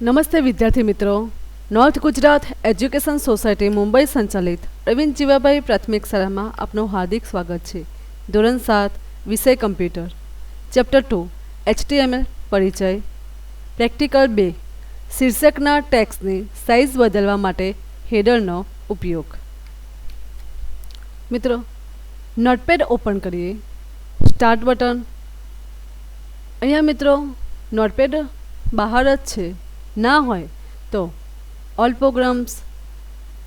નમસ્તે વિદ્યાર્થી મિત્રો, north Gujarat education society Mumbai સંચાલિત અરવિંદ જીવાભાઈ પ્રાથમિક શાળામાં આપનું હાર્દિક સ્વાગત છે. ધોરણ 7 વિષય કમ્પ્યુટર, ચેપ્ટર 2 HTML પરિચય, પ્રેક્ટિકલ 2 શીર્ષકના ટેક્સ્ટની સાઇઝ બદલવા માટે હેડરનો ઉપયોગ. મિત્રો, નોટપેડ ઓપન કરીએ. Start button. અહીંયા મિત્રો નોટપેડ બહાર જ છે. ના હોય તો ઓલ પ્રોગ્રામ્સ,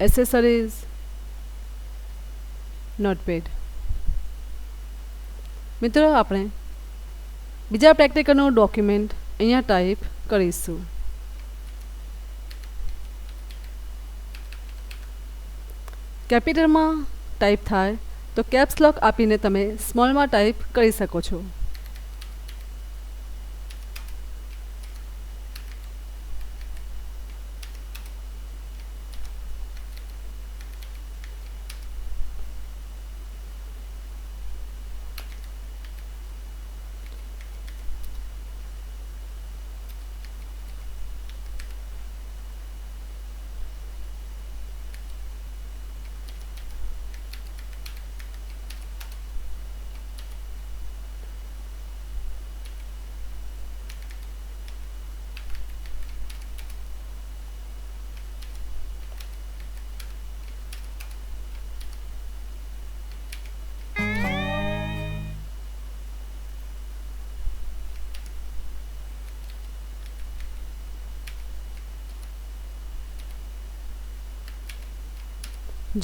એસેસરીઝ, નોટપેડ. મિત્રો, આપણે બીજા પ્રેક્ટિકલનું ડોક્યુમેન્ટ અહીંયા ટાઈપ કરીશું. કેપિટલમાં ટાઈપ થાય તો કેપ્સ લોક આપીને તમે સ્મોલમાં ટાઈપ કરી શકો છો.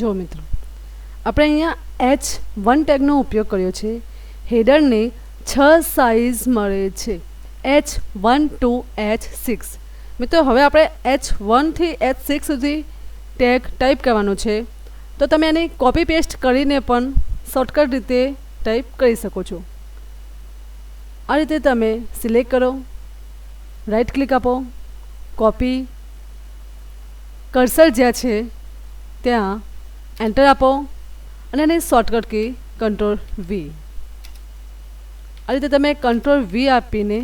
જો મિત્રો, આપણે અહીંયા H1 ટેગનો ઉપયોગ કર્યો છે. હેડરને 6 સાઇઝ મળે છે, H1 to H6. મિત્રો, હવે આપણે H1 થી H6 સુધી ટેગ ટાઈપ કરવાનો છે. તો તમે એની કોપી પેસ્ટ કરીને પણ શોર્ટકટ રીતે ટાઈપ કરી શકો છો. આ રીતે તમે સિલેક્ટ કરો, રાઈટ ક્લિક આપો, કોપી, કર્સર જ્યાં છે ત્યાં એન્ટર આપો અને એની શોર્ટકટ કી Ctrl+V. આ રીતે તમે Ctrl+V આપીને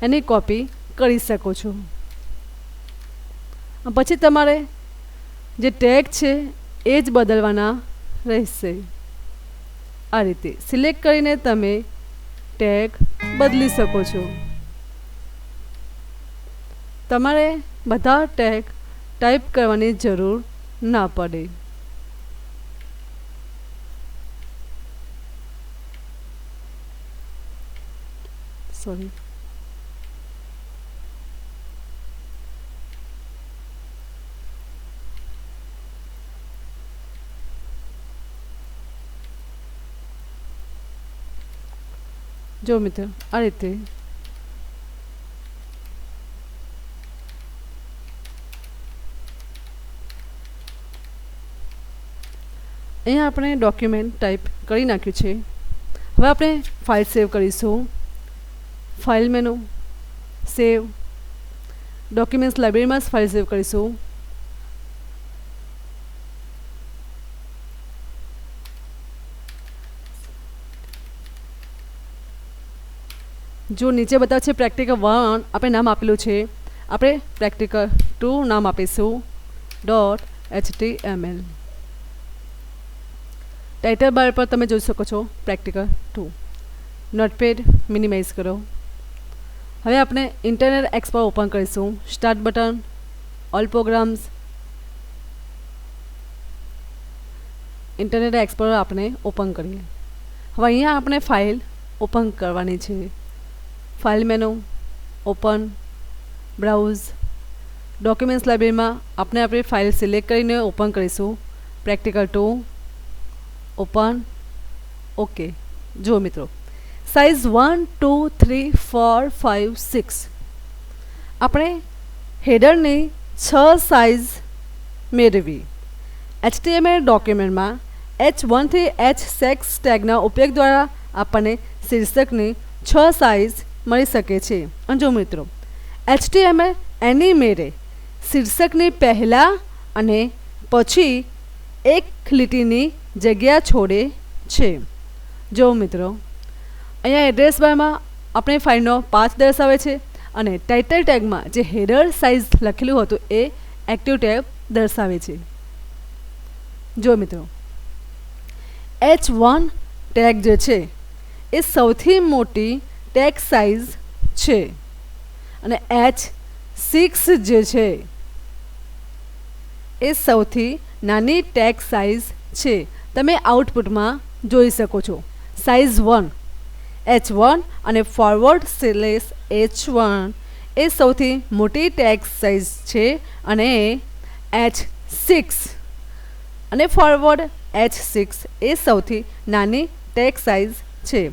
એની કોપી કરી શકો છો. પછી તમારે જે ટેગ છે એ જ બદલવાના રહેશે. આ રીતે સિલેક્ટ કરીને તમે ટેગ બદલી શકો છો. તમારે બધા ટેગ ટાઈપ કરવાની જરૂર ના પડે. સોરી. જો મિત્રો, આ રીતે અહીંયા આપણે ડોક્યુમેન્ટ ટાઈપ કરી નાખ્યું છે. હવે આપણે ફાઇલ સેવ કરીશું. ફાઇલ મેનુ, સેવ, ડોક્યુમેન્ટ્સ લાઇબ્રેરીમાં જ ફાઇલ સેવ કરીશું. જો નીચે બતાવે છે પ્રેક્ટિકલ 1, આપણે નામ આપેલું છે. આપણે પ્રેક્ટિકલ 2 નામ આપીશું. .html. ટાઇટલ બાર પર તમે જોઈ શકો છો પ્રેક્ટિકલ 2. નોટપેડ મિનિમાઇઝ કરો. હવે આપણે ઇન્ટરનેટ એક્સપ્લોરર ઓપન કરીશું. Start button, all programs, Internet Explorer આપણે ઓપન કરીએ. હવે અહીંયા આપણે ફાઇલ ઓપન કરવાની છે. File menu, open, browse, documents લાઇબ્રેરીમાં આપણે આપણી ફાઇલ સિલેક્ટ કરીને ઓપન કરીશું. Practical 2, open, okay. જુઓ મિત્રો, સાઇઝ 1, 2, 3, 4, 5, 6. આપણે હેડરની 6 સાઇઝ મેળવી. HTML ડોક્યુમેન્ટમાં H1 થી H6 ટેગના ઉપયોગ દ્વારા આપણને શીર્ષકની 6 સાઇઝ મળી શકે છે. અને જો મિત્રો, HTML એની મેળે શીર્ષકની પહેલાં અને પછી એક લીટીની જગ્યા છોડે છે. જો મિત્રો, અહીંયા એડ્રેસ બારમાં આપણે ફાઇલનો પાથ દર્શાવે છે અને ટાઇટલ ટેગમાં જે હેડર સાઇઝ લખેલું હતું એ એક્ટિવ ટેગ દર્શાવે છે. જો મિત્રો, H1 ટેગ જે છે એ સૌથી મોટી ટેગ સાઇઝ છે અને H6 જે છે એ સૌથી નાની ટેગ સાઇઝ છે. તમે આઉટપુટમાં જોઈ શકો છો. સાઇઝ 1 H1 અને ફોરવર્ડ સ્લેશ H1 એ સૌથી મોટી ટેગ સાઇઝ છે અને H6 અને ફોરવર્ડ H6 એ સૌથી નાની ટેગ સાઇઝ છે.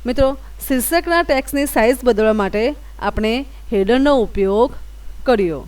મિત્રો, શીર્ષકના ટેક્સ્ટની સાઇઝ બદલવા માટે આપણે હેડરનો ઉપયોગ કર્યો.